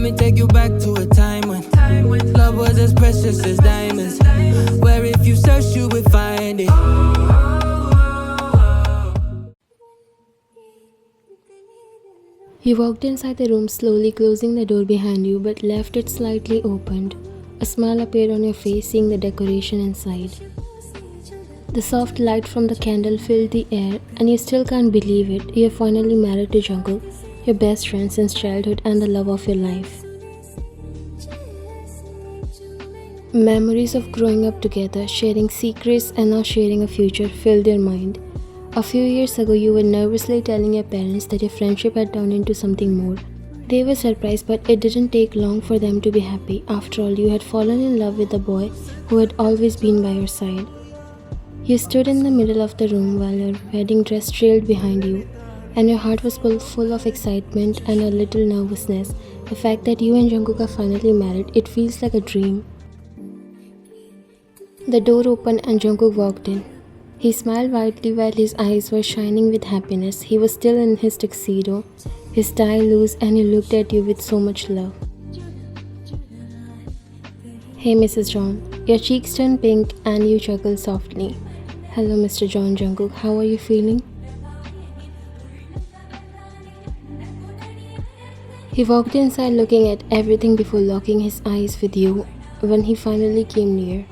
me take you back to a time when love was as precious as diamonds, where if you search you would find it. He walked inside the room, slowly closing the door behind you, but left it slightly opened. A smile appeared on your face, seeing the decoration inside. The soft light from the candle filled the air, and you still can't believe it. You're finally married to Jungkook, your best friend since childhood and the love of your life. Memories of growing up together, sharing secrets, and now sharing a future filled your mind. A few years ago, you were nervously telling your parents that your friendship had turned into something more. They were surprised, but it didn't take long for them to be happy. After all, you had fallen in love with the boy who had always been by your side. You stood in the middle of the room while your wedding dress trailed behind you, and your heart was full of excitement and a little nervousness. The fact that you and Jungkook are finally married, it feels like a dream. The door opened and Jungkook walked in. He smiled widely while his eyes were shining with happiness. He was still in his tuxedo, his tie loose, and he looked at you with so much love. Hey Mrs. John, your cheeks turned pink and you chuckled softly. Hello Mr. John Jungkook, how are you feeling? He walked inside looking at everything before locking his eyes with you when he finally came near.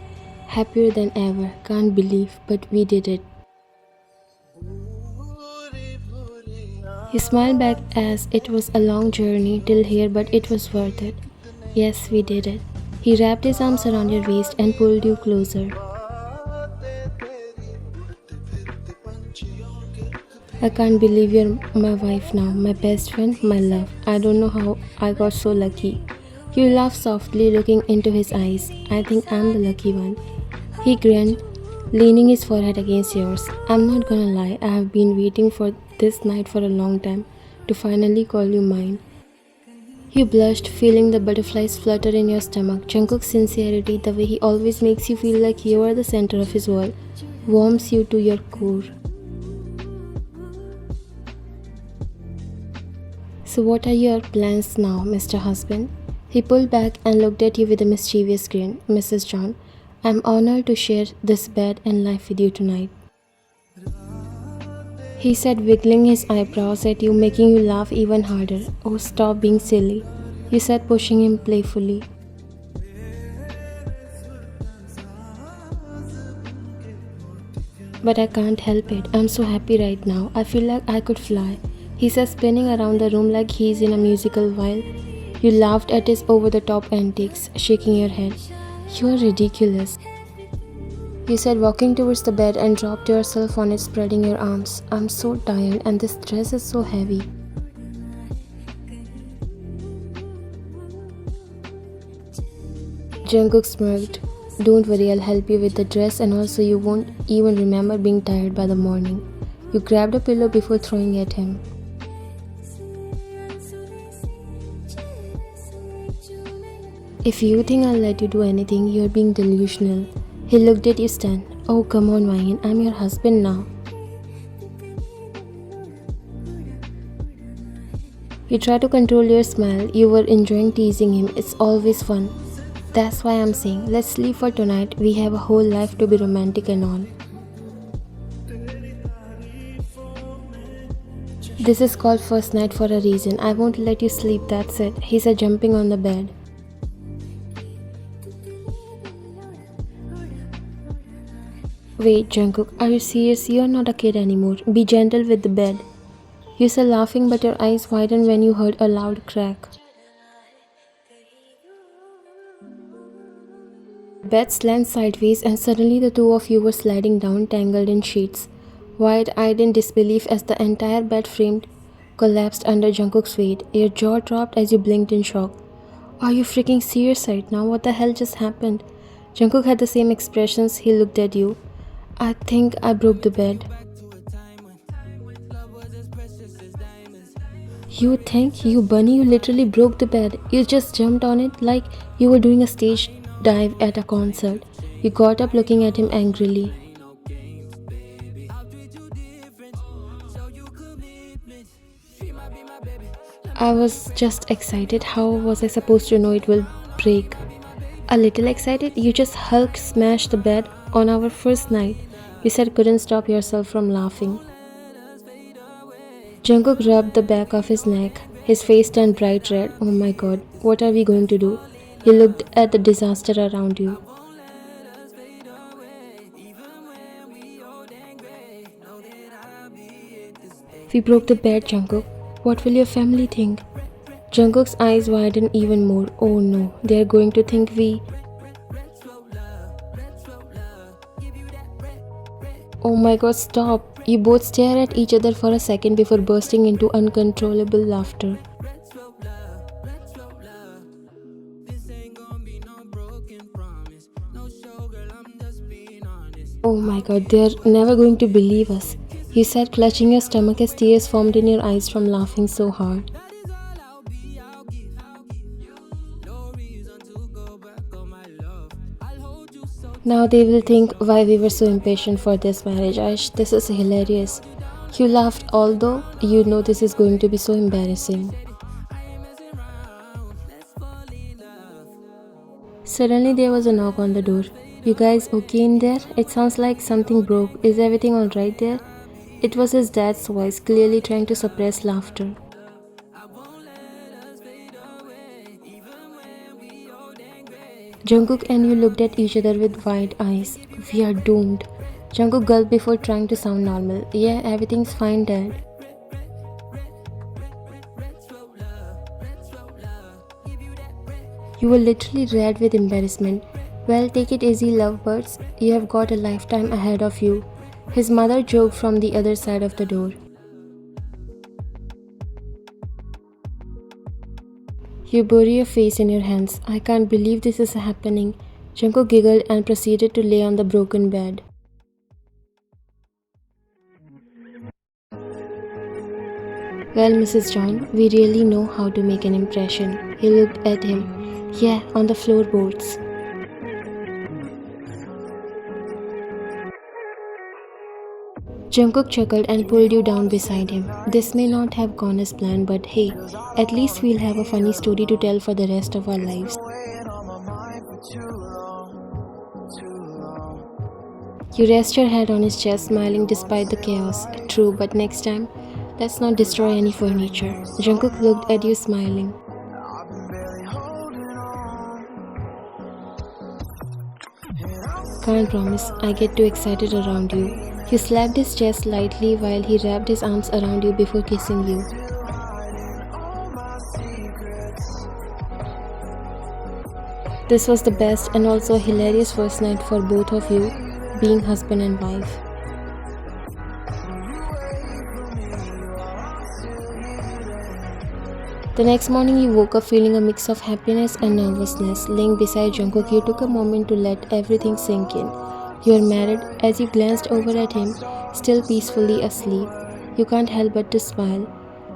Happier than ever, can't believe, but we did it. He smiled back as it was a long journey till here, but it was worth it. Yes, we did it. He wrapped his arms around your waist and pulled you closer. I can't believe you're my wife now, my best friend, my love. I don't know how I got so lucky. You laughed softly, looking into his eyes. I think I'm the lucky one. He grinned, leaning his forehead against yours. I'm not gonna lie, I have been waiting for this night for a long time, to finally call you mine. You blushed, feeling the butterflies flutter in your stomach. Jungkook's sincerity, the way he always makes you feel like you are the center of his world, warms you to your core. So what are your plans now, Mr. Husband? He pulled back and looked at you with a mischievous grin. Mrs. John, I'm honored to share this bed and life with you tonight. He said, wiggling his eyebrows at you, making you laugh even harder. Oh, stop being silly, you said, pushing him playfully. But I can't help it. I'm so happy right now. I feel like I could fly. He said, spinning around the room like he's in a musical while you laughed at his over-the-top antics, shaking your head. You're ridiculous, you said, walking towards the bed and dropped yourself on it, spreading your arms. I'm so tired and this dress is so heavy. Jungkook smirked. Don't worry, I'll help you with the dress and also you won't even remember being tired by the morning. You grabbed a pillow before throwing it at him. If you think I'll let you do anything, you're being delusional. He looked at you stunned. Oh, come on, Ryan, I'm your husband now. You tried to control your smile. You were enjoying teasing him. It's always fun. That's why I'm saying, let's sleep for tonight. We have a whole life to be romantic and all. This is called first night for a reason. I won't let you sleep, that's it. He said, jumping on the bed. Wait, Jungkook, are you serious? You're not a kid anymore. Be gentle with the bed. You said, laughing, but your eyes widened when you heard a loud crack. The bed slant sideways and suddenly the two of you were sliding down, tangled in sheets, wide-eyed in disbelief as the entire bed frame collapsed under Jungkook's weight. Your jaw dropped as you blinked in shock. Are you freaking serious right now? What the hell just happened? Jungkook had the same expressions. He looked at you. I think I broke the bed. You think? You bunny, you literally broke the bed. You just jumped on it like you were doing a stage dive at a concert. You got up looking at him angrily. I was just excited. How was I supposed to know it will break? A little excited? You just Hulk smashed the bed on our first night. You said couldn't stop yourself from laughing. Jungkook rubbed the back of his neck. His face turned bright red. Oh my god, what are we going to do? You looked at the disaster around you. We broke the bed, Jungkook. What will your family think? Jungkook's eyes widened even more. Oh no, they are going to think we... Oh my god, stop. You both stare at each other for a second before bursting into uncontrollable laughter. Oh my god, they're never going to believe us. You said, clutching your stomach as tears formed in your eyes from laughing so hard. Now they will think why we were so impatient for this marriage. Aish, this is hilarious. You laughed although you know this is going to be so embarrassing. Suddenly there was a knock on the door. You guys okay in there? It sounds like something broke. Is everything alright there? It was his dad's voice, clearly trying to suppress laughter. Jungkook and you looked at each other with wide eyes. We are doomed. Jungkook gulped before trying to sound normal. Yeah, everything's fine, Dad. You were literally red with embarrassment. Well, take it easy, lovebirds. You have got a lifetime ahead of you. His mother joked from the other side of the door. You bury your face in your hands. I can't believe this is happening. Jungkook giggled and proceeded to lay on the broken bed. Well, Mrs. John, we really know how to make an impression. He looked at him. Yeah, on the floorboards. Jungkook chuckled and pulled you down beside him. This may not have gone as planned, but hey, at least we'll have a funny story to tell for the rest of our lives. You rest your head on his chest, smiling despite the chaos. True, but next time, let's not destroy any furniture. Jungkook looked at you smiling. Can't promise, I get too excited around you. You slapped his chest lightly while he wrapped his arms around you before kissing you. This was the best and also a hilarious first night for both of you, being husband and wife. The next morning you woke up feeling a mix of happiness and nervousness. Laying beside Jungkook, you took a moment to let everything sink in. You are married. As you glanced over at him, still peacefully asleep, you can't help but to smile.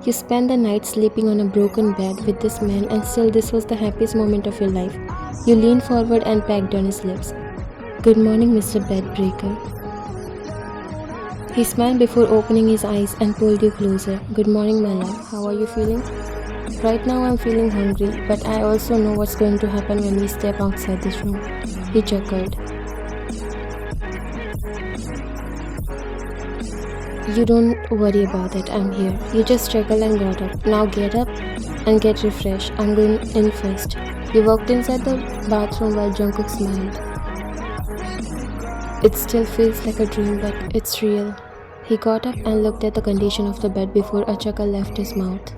You spent the night sleeping on a broken bed with this man, and still this was the happiest moment of your life. You leaned forward and pecked on his lips. Good morning, Mr. Bedbreaker. He smiled before opening his eyes and pulled you closer. Good morning, my love. How are you feeling? Right now I'm feeling hungry, but I also know what's going to happen when we step outside this room. He chuckled. You don't worry about it, I'm here. You just chuckled and got up. Now get up and get refreshed. I'm going in first. You walked inside the bathroom while Jungkook smiled. It still feels like a dream, but it's real. He got up and looked at the condition of the bed before a chuckle left his mouth.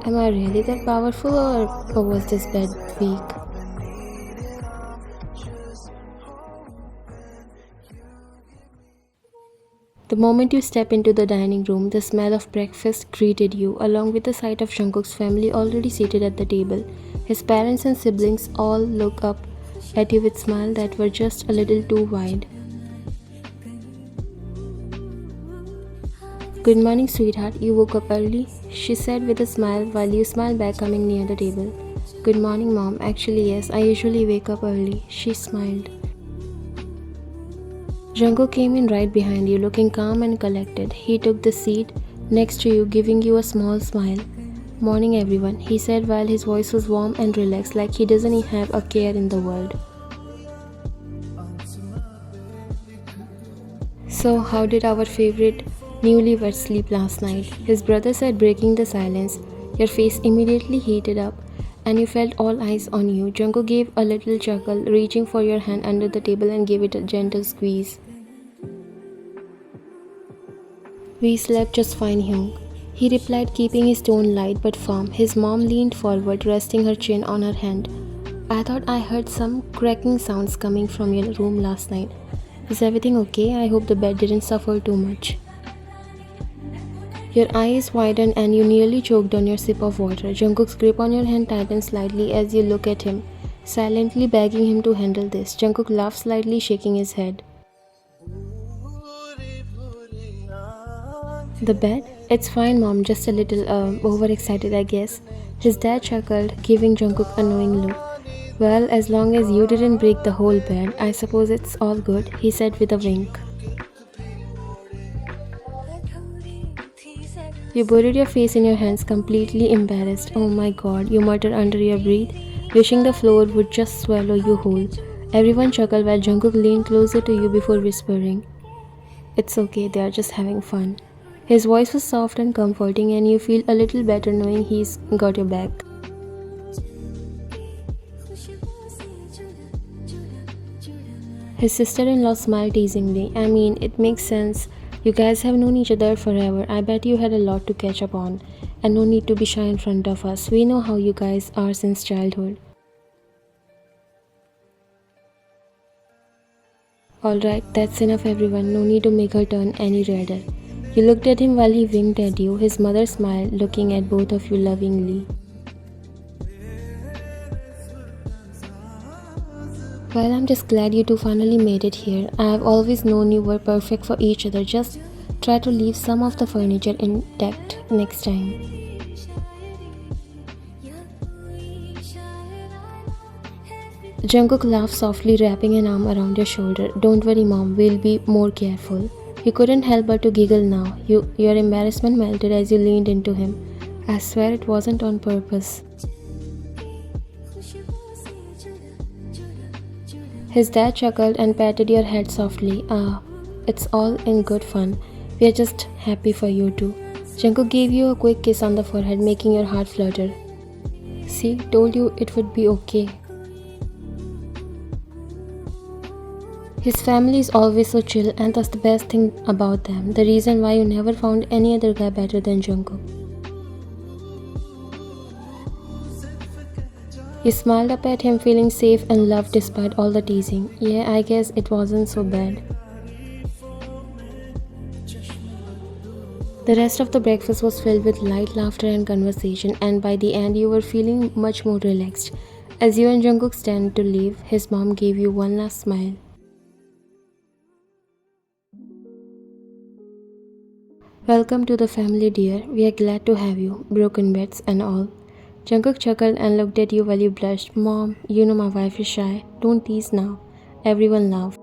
Am I really that powerful, or was this bed weak? The moment you step into the dining room, the smell of breakfast greeted you, along with the sight of Jungkook's family already seated at the table. His parents and siblings all look up at you with smiles that were just a little too wide. Good morning, sweetheart. You woke up early? She said with a smile while you smiled back, coming near the table. Good morning, Mom. Actually, yes, I usually wake up early. She smiled. Jungkook came in right behind you, looking calm and collected. He took the seat next to you, giving you a small smile. "Morning, everyone," he said while his voice was warm and relaxed, like he doesn't have a care in the world. "So, how did our favorite newlywed sleep last night?" his brother said, breaking the silence. Your face immediately heated up, and you felt all eyes on you. Jungkook gave a little chuckle, reaching for your hand under the table and gave it a gentle squeeze. "We slept just fine, Hyung," he replied, keeping his tone light but firm. His mom leaned forward, resting her chin on her hand. "I thought I heard some cracking sounds coming from your room last night. Is everything okay? I hope the bed didn't suffer too much." Your eyes widened and you nearly choked on your sip of water. Jungkook's grip on your hand tightened slightly as you look at him, silently begging him to handle this. Jungkook laughed slightly, shaking his head. "The bed? It's fine, Mom, just a little overexcited, I guess." His dad chuckled, giving Jungkook a knowing look. "Well, as long as you didn't break the whole bed, I suppose it's all good," he said with a wink. You buried your face in your hands, completely embarrassed. "Oh my god," you muttered under your breath, wishing the floor would just swallow you whole. Everyone chuckled while Jungkook leaned closer to you before whispering, "It's okay, they are just having fun." His voice was soft and comforting, and you feel a little better knowing he's got your back. His sister-in-law smiled teasingly. "I mean, it makes sense. You guys have known each other forever. I bet you had a lot to catch up on. And no need to be shy in front of us. We know how you guys are since childhood." "Alright, that's enough, everyone. No need to make her turn any redder." You looked at him while he winked at you. His mother smiled, looking at both of you lovingly. "Well, I'm just glad you two finally made it here. I've always known you were perfect for each other. Just try to leave some of the furniture intact next time." Jungkook laughed softly, wrapping an arm around your shoulder. "Don't worry, Mom. We'll be more careful." You couldn't help but to giggle now. Your embarrassment melted as you leaned into him. "I swear it wasn't on purpose." His dad chuckled and patted your head softly. It's all in good fun. We are just happy for you too." Jungkook gave you a quick kiss on the forehead, making your heart flutter. "See, told you it would be okay." His family is always so chill, and that's the best thing about them. The reason why you never found any other guy better than Jungkook. You smiled up at him, feeling safe and loved despite all the teasing. "Yeah, I guess it wasn't so bad." The rest of the breakfast was filled with light laughter and conversation, and by the end you were feeling much more relaxed. As you and Jungkook stand to leave, his mom gave you one last smile. "Welcome to the family, dear. We are glad to have you, broken beds and all." Jungkook chuckled and looked at you while you blushed. "Mom, you know my wife is shy. Don't tease now." Everyone laughed.